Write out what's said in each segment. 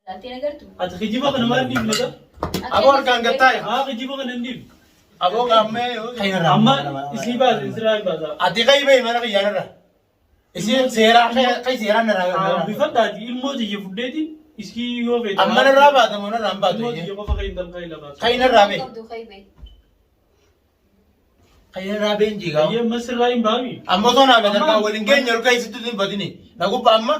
Laatiin agartu. Ati kijiba kana maal dhiibne dha? Aboo harkaan gattaa'e. Haa kijiba kana hin dhiibne. Aboo gaammee Amma isii baase isirraa hin baasa. ati kai bai mana kiyyaanirra. Isin seeraa kai seeraan narraa Bifadhaati ilmoo tiyya fudheeti isii yoo feete. amma narraa baata moo narraa hin baatu? Ilmoo tiyya qofa kan hin dalqaa ila baasa. Kai narraa bee. Qabdu kaybee. Kai narraa been jigaa. Kayya amma sirraa hin baami. Amma osoo naa beekan waliin keenya ol kai sitti hin badini. Nagubba amma.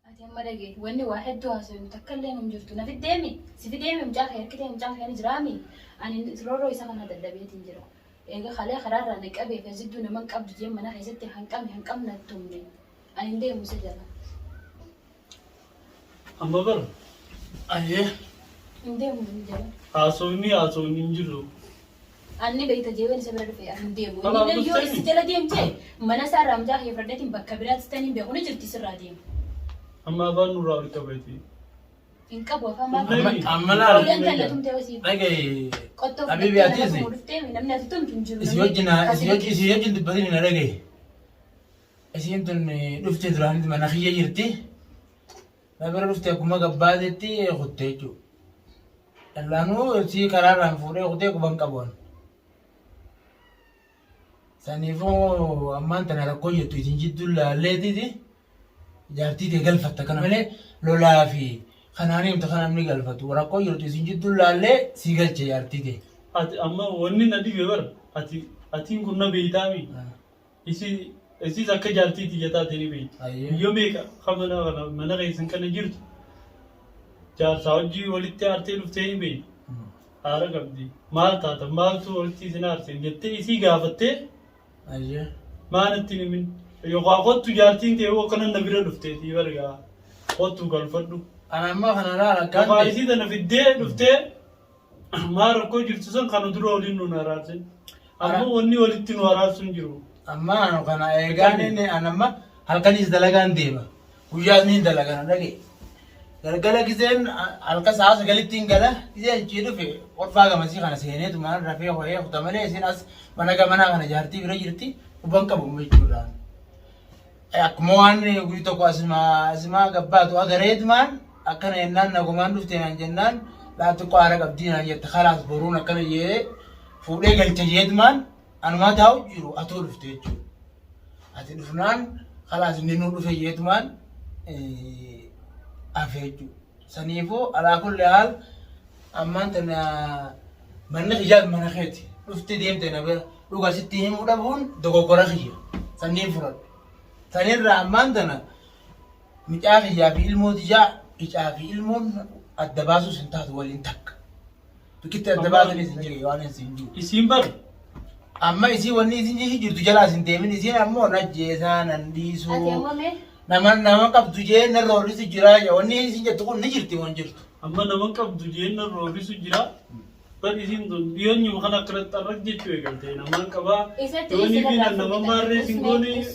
Ati amma dhagee wanni waa hedduu haasawuu takka illee hin jirtu. Na fiddeemi si fiddeemi mucaa kee hirkitee mucaa kee ni jiraami. Ani rooroo isa kana daddabeetiin jira. Egaa halee karaarraa na qabee fi zidduu naman qabdu jee mana keessatti hanqamna tumne. Ani hin deemu isa jala. Amma bara. Ayyee. Hin deemu hin jala. Haasawni hin jirru. Anni beekta jeewwan isa bira dhufee hin deemu. Kanaaf Inni yoo dhufteemi? isi jala deemtee mana isaa irraa mucaa kee fardaatiin bakka biraatti tanii beeku ni jirti sirraa deemu. Amma afaan nurraa ol qabeeti. Hin qabu afaan baafaa. Amma- amma laala. Hoolaan kan na tumtee wasiif. Dhagaye. Qottoo Habibi atiisi. namni ati tumtu hin jiru. Isi wajjin dubbatini na dhagaye. Isiin tun dhufte duraanitti mana kiyya jirti. Na bira dhufte akkuma gabbaatetti kutte jechuudha. Dhallaanuu isii karaarraan fuudhee kutee quban qabuun. Saniifuu ammaan tana rakkoo jettu isin jidduu laalleetiiti. Jaartii ta'e galfatta kana malee lolaa fi kanaan himta kan namni galfatu. Rakkoo jettu isin jidduu laallee sii galche jaartii ta'e. Ati amma wanni na dhibe bara atiin kun na beeytaami. Isiis akka jaartii tiyya taate ni beeyti. Ayyee. Yoo meeqa mana keessan kana jirtu jaarsaa hojii walitti aartee dhuftee ni beeyti. Haara qabdi. Maal taata maaltu walitti isin aarseen jettee isii gaafattee Ayyee. maal ittiin himin. Yookaan kottu jaartiin ta'e yoo kana na bira dhufteetii bargaa kottu galfadhu. Ana ammaa kana laala Yookaan akkaan isii tana fiddee dhuftee maal rakkoo jirtu san kana dura waliin nu araarsin. Amma wanni walitti nu araarsu hin jiru. amma anu kana eegaan inni anamma halkanis dalagaan deema. Guyyaas ni dalagan dhage. Galgala giseen halka sa'a sagalittiin gala giseen achii dhufe qolfaa gamasii kana seeneetu mana rafee ho'ee kuta malee isin as mana gamanaa kana jaartii bira jirti dhuban qabu jechuudhaan. Akkuma waan guyyaa tokko asimaa gabbaatu agareetumaan akkana jennaan nagumaan dhufte naan jennaan laatu qaara qabdii naan jette kalaas boruun akkana jee fuudhee galcha jeetumaan anumaa taa'u jiru atoo dhufte jechuudha. Ati dhufnaan kalaas inni nuu dhufe jeetumaan hafe jechuudha. Saniifuu alaa kulli haal ammaan tana manni kiyyaas mana keeti dhufte deemte na bira dhugaa sitti himuu dhabuun dogoggora kiyya sanniin furadhu. Sanirraa ammaan tana micaa kiyyaa fi ilmoo tiyyaa icaa fi ilmoon adda baasuus hin taatu waliin takka. Biqitti adda baasuunis hin jiru waan hin jiru. Isiin bara. Amma isii wanni isin jirtu jalaas hin deemin isiin ammoo najjeesaa nan Ati dhiisuu ammoo mee nama qabdu jee narra horrisu jira wanni isin jettu kun ni jirti waan jirtu. Amma nama qabdu jeenna roobisu jira. Bari isiin tun dhiyoonyuma kana akkanatti arrak jechuu eegalte namaan qabaa. isatti Yoonii fi nama maarree singoonii.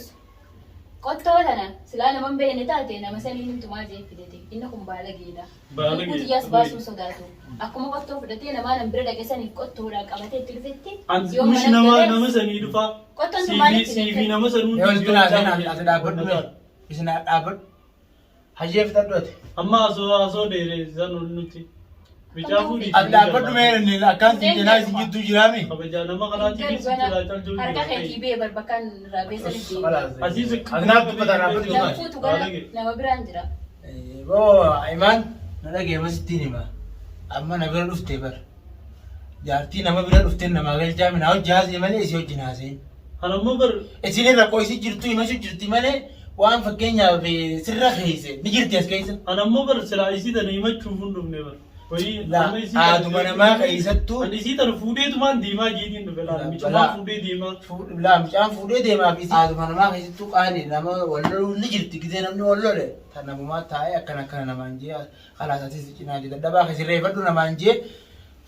qottoo tana silaa naman beekne taate nama sanii himtumaa jee fidate inni kun baalageedha. Baalagee. Kutiyyaas baasuu sodaatu. Akkuma qottoo fudhatee namaa nan bira dhageessaniif qottoodhaan qabatee itti dhufetti. Anti yoo mishi mana galee- nama sanii dhufaa. Qottoon sun maaliif Siifi nama sanuu. Yoo isin ati dhaabbadhu mee isin dhaabbadhu hajjee fitadhu ati. Amma asoo dheeree san ol nuti. Bichaa fuudhii. Ati dhaabbadhu mee inni akkaan siin jenaa isin jidduu jiraami. Kabajaa nama kanaatiif Garuu sitti laachaa jiru. harka keetii bee barbakkaan irraa beessaniif deema. Asii Ati naaf dubbata dhaabbadhu Nama maali? fuutu gara nama biraan jira. Boo imaan na dhageema sittiin hima. Amma na bira dhufte bar. Jaartii nama bira dhufte namaa galchaa mina hojii haasee malee isii wajjin haaseen. Kanammoo bar. Isin irra qo'isi jirtu himachuu jirti malee waan fakkeenyaaf sirra keeyse ni jirti as keessa. Kanammoo bar silaa isii tana himachuuf hin dhufne bar. Haaduma namaa keessattuu Ani isii tana fuudheetumaan deemaa jiitiin dhufe laala. Micumaa fuudhee deemaa. mucaan fuudhee deemaaf isi haaduma namaa keessattuu qaali nama wal loluu ni jirti gisee namni wal lole kan namumaa taa'ee akkana namaan jee kalaasatis cinaa jee dadhabaa keessa reeffadhu namaan jee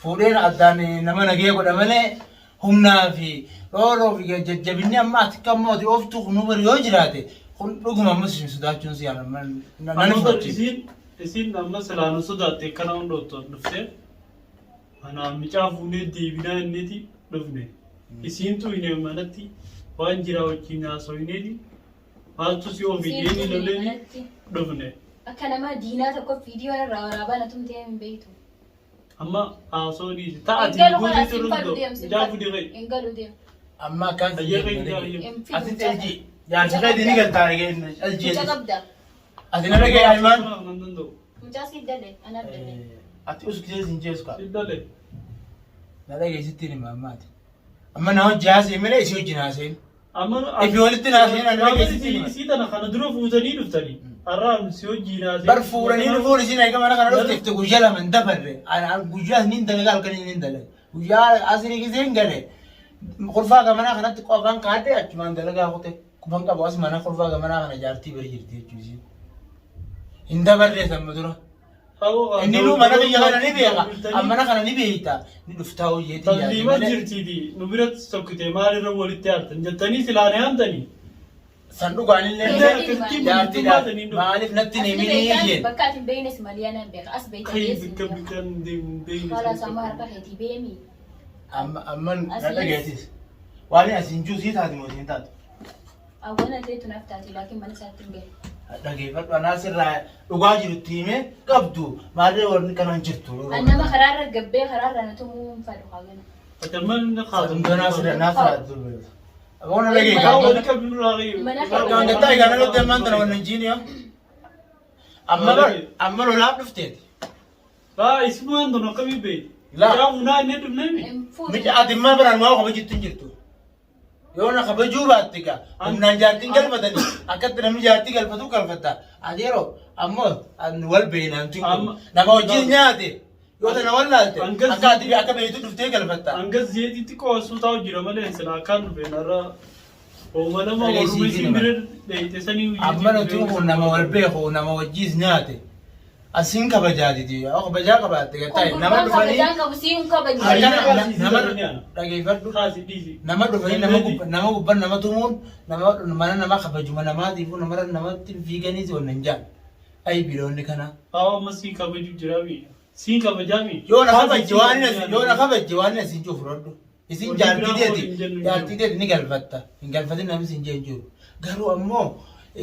fuudheen addaan nama nagee godha malee humnaa fi rooroo fi jajjabinni amma ati kammooti ooftuu kunuu bari yoo jiraate kun dhuguma ammas isin sodaachuun si yaala nan fudhachiisa. Isiin amma silaanu sodaatte akkana hundoottoo dhufte. Anaa micaa fuudhee deebinaa inniiti dhufne. Isiin tuyne manatti waan jiraa wajjin haasawneeti. Maaltu si ofii deemee loleeni dhufne. Akka nama diinaa tokko viidiyoo irraa waraabaa na tumtee hin beektu. Amma haasoo dhiisi. Ta'ati Engalu kana guutuu simfal turuu deemsi. jaafu dirree. Engalu deem. Amma akkaan Ayyee qayyee. asitti alji jaarsi qeeti ni galtaa dhageen alji Mucaa qabda. ati na dhagee aymaan Nan danda'u. Mucaa si dalee anaaf dalee. ati uskisee sin jeesu kaa Siddalee. na dhagee sitti ni maammaati amma na hojii haasee malee isii hojii haaseen Amma ifi walitti naaseen ana dhagee sitti ni isii tana kana dura fuutanii dhuftanii. Har'aan si hojii naasee. bar fuudhanii dhufuun isiin eega mana kana dhufte guyyaa lama hin dabarre guyyaa ni hin dalagaa halkanii ni hin dalaga guyyaa asirii gisee hin gale kurfaa gamanaa kanatti qofaan kaadde achumaan dalagaa kute kufan qabu as mana kurfaa gamanaa kana jaartii bira jirti jechuusi hin dabarre samma dura inni nu mana biyya kana ni beeka amma kana ni beekta ni dhuftaa hojjeetii Talliima jirtiiti. Nu biratti tokkitee maalirra walitti aartan jettanii silaanee hamtanii. san dhugaanillee jaartiidha maaliif natti ni himini jeen Bakka ati hin beeknes malee anaan beeka. As beekta Kai deessi. bikka bikkan deemu. Haala sama harka keetii beemi. amman na dhageetis waan asiin juusii taati mootiin taatu Awwaana ta'etu naaf taati laakiin mana isaatti hin gahe. dhageeffadhu anaa sirraa dhugaa jirutti himee qabdu maallee warri kanaan jirtu An nama karaarra gabbee karaarra na tumuu hin fadhu kaagana. Atamman na Kaatun kaatun. ganaa sirraa naaf taatu aboona Kaa dhageeffadhu walitti qabnu laarii. kan gattaa eegaana lotte ammaan tana wannan jiiniya amma lolaaf dhufteeti Kaa isumaan tun akkamii beeyi. Laa. Yaa munaa inni dhufnemi. Hin fuudhu. miti ati immaa biraan maa kabajittu hin jirtu yoo na kabajuu baatte gaa humnaan jaartiin galfatanii akkatti namni jaartii galfatu galfatta ati yeroo ammoo wal beeynaantu nama wajjin nyaate yoo tana wallaalte akka ati akka beeytu dhuftee galfatta Angas zeetitti qoosuu taa'u jira malee sila akkaan dhufe narra. Oomalama Dhageessii warrummaa isin nama. bira dheeyite sanii hojii. amma nuti kun nama wal beeku nama wajjiis nyaate asiin kabajaatiti yoo kabajaa qabaatte gattaa'e nama Kun dhufanii kabajaan qabu sii hin kabaju. nama dhageeffadhu Kaasi dhiisi. nama dhufanii nama gubban nama tumuun mana nama kabajuma namaatiifu namatti fiiganiiti wannan jaan ayi biloonni kana Haa amma siin kabaju jira biyya. Siin kabajaa biyya. yoo na kabajje waan asiin cufuradhu isin jaartii teeti ni galfatta hin galfatin namni isin jeen jiru garuu ammoo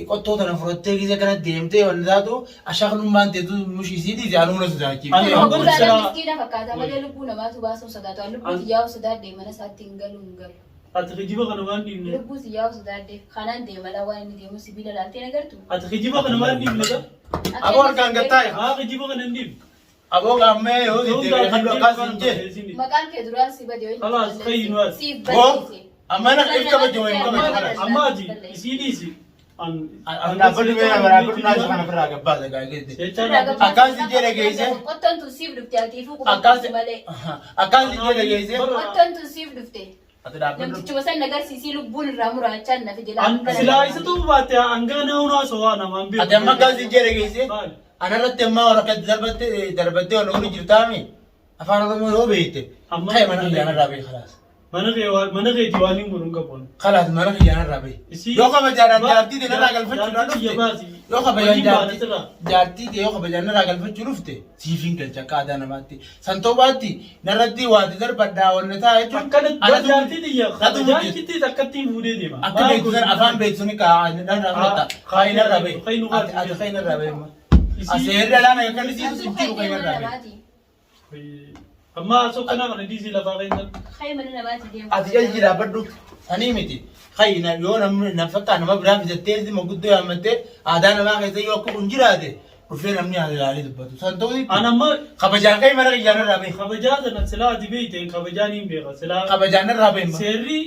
qottoo tana fudhattee gisee kana deemtee waan taatu ashaaqnummaan teetu mushiisiitiiti anuuna Ani amma Kun sila- taala miskiina fakkaata malee lubbuu namaatu baasuu sodaatu. Lubbuu xiyyaa'u sodaadde mana isaatti hin galu hin galu. Ati kijiba kana waan dhiibne. Lubbuu xiyyaa'u sodaadde kanaan deemala waan inni deemu sibiila laaltee nagartu. Ati kijiba kana waan dhiibne dha. aboo harkaan gattaa'e Haa kijiba kana hin dhiibne. aboo gaammee yoo deemee kan akkaasiin jee Maqaan kee duraan si bade Kalaas, fayyinu ati. siif Boo, balleesse. amma na if kabajje wayin kabajje kanas Amma ati isii dhiisi. dhaabbatu mee dhaabbatu naasii kana firraa gabbaata gaagette Jechaan Akkaasi jedhe geesse. Qottoon tun siif dhufte atiifuu Akkaasi qubatte malee. akkaasi jedhe geesse Qottoon tun siif dhufte. ati dhaabbatu Namtichi wasan agarsiisii lubbuun irraa muraachaan nafi jedha. silaa isa ta'uu baatte hanga naannoo so'aa namaan beeku. ati amma akkaasi jedhe geesse Maali? anarratti ammaa warrakkatti darbattee waan oolu jirtaami afaan oromoo yoo beekte Amma- ka'e mana kiyyaanarraa beek khalaas Mana keetii waan hin godhuun qabuun. khalaas mana kiyyaanarraa beek Isii- yoo kabajaadhaan jaartii ta'e narraa galfachuudhaan Jaartii dhufte baasi. yoo kabajaan Wajjin baadhatirraa. jaartii ta'e yoo kabajaan narraa galfachuu dhufte siifin galcha akka aadaa namaatti san ta'ubaatti narratti waati darbadhaa wanna ta'a jechuun Akkanatti jaartii xiyya. Natu Jaartittis akkattiin fuudhee deema. akka beektu san afaan beektu suni narraa fudhata kaayi narraa beek Kaayi nu ati qabu. kaayi narraa beek Isii- aseerri alaana kan isiisu sin jiru kaayi narraa beek Amma asoo kana kana dhiisii lafaa keenyaan. Kaayi mana namaati deemu. ati jalji dhaabbadhu sanii miti kaayi yoo namni fakkaa nama biraa fijattee dhimma guddoo yaammattee aadaa namaa keessa yoo akka kun jiraate dhufee namni ilaalee dubbatu san ta'uu An amma kabajaan kaayi mana kiyyaa narraa beek kabajaa sana silaa ati beekteen kabajaan hin beeka. Silaa kabajaan narraa beek seerri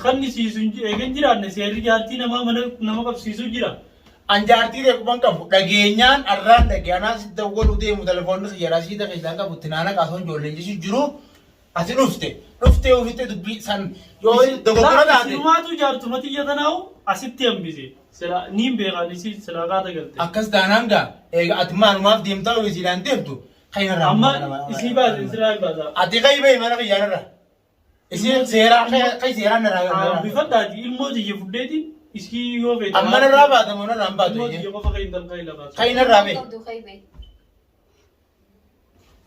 kannisiisu eegan jiraanne seerri jaartii namaa nama qabsiisuu jira. anjaartii reekuban qabu dhageenyaan arraan dhageenyaa si dawwaluu deemu telefoonni xiyyaraa siita keessaa qabu itti naana kaasuun ijoolleen jechuun jiru ati dhuftee ofitti dubbii san yoo dogoggora taate Silumaatu jaartumatti iyyatanaa'u asitti hambise. Silaa niin beekaan isii silaa kaata galte. akkas taanaan gaa eega ati maalumaaf deemtaa isiidhaan deemtu kayyinarraa Amma isii baase silaa baasa. ati kayyi bahi mana kiyyaanarra isin seeraa kayyi seeraan narraa Bifaddaati ilmoo xiyya fuddeetiin isii yoo feete. amma narraa baata moo narraa hin baatu Ilmoo xiyya qofa kan hin dalqaa lafaa. kayyinarraa bahi Qabdu kaayi bahi.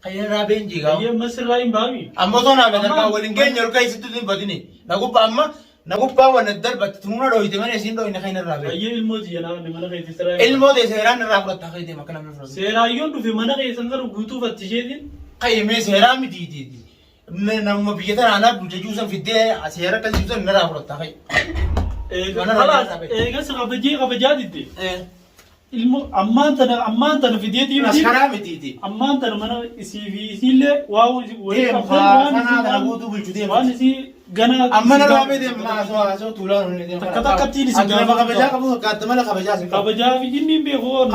kayyinarraa bahi hin jigaa Biyya masirraa hin baami. ammoo osoo naa beekan waliin keenya ol kayyisitti hin badini na gubba amma Nagubbaa waan darbat tumuna dhoyte mana isin dhoyne kan irraa beeku. Ayyee ilmooti jedhaa mana keetti siraa. Ilmoo de seeraan irraa fudhatta kan deema kana fudhatu. Seeraayyoon dhufe mana keessan garuu guutuu fattisheetiin. Qayyimee seeraa mitiiti. Namuma biyya tanaanaa bulcha juusan fiddee seera kan juusan irraa fudhatta kan. Eegas kabajaa didde. Ilmoo ammaan tana fideetii miti. Askaraa mitiiti. Ammaan tana mana isiillee waa wayii waan isii ganaa. Amma na raabee deemaa haasoo tuulaa. Takka takkattiin isin gaafa kabajaa qabu fakkaata mala kabajaa. Kabajaa fi jinniin beekoo.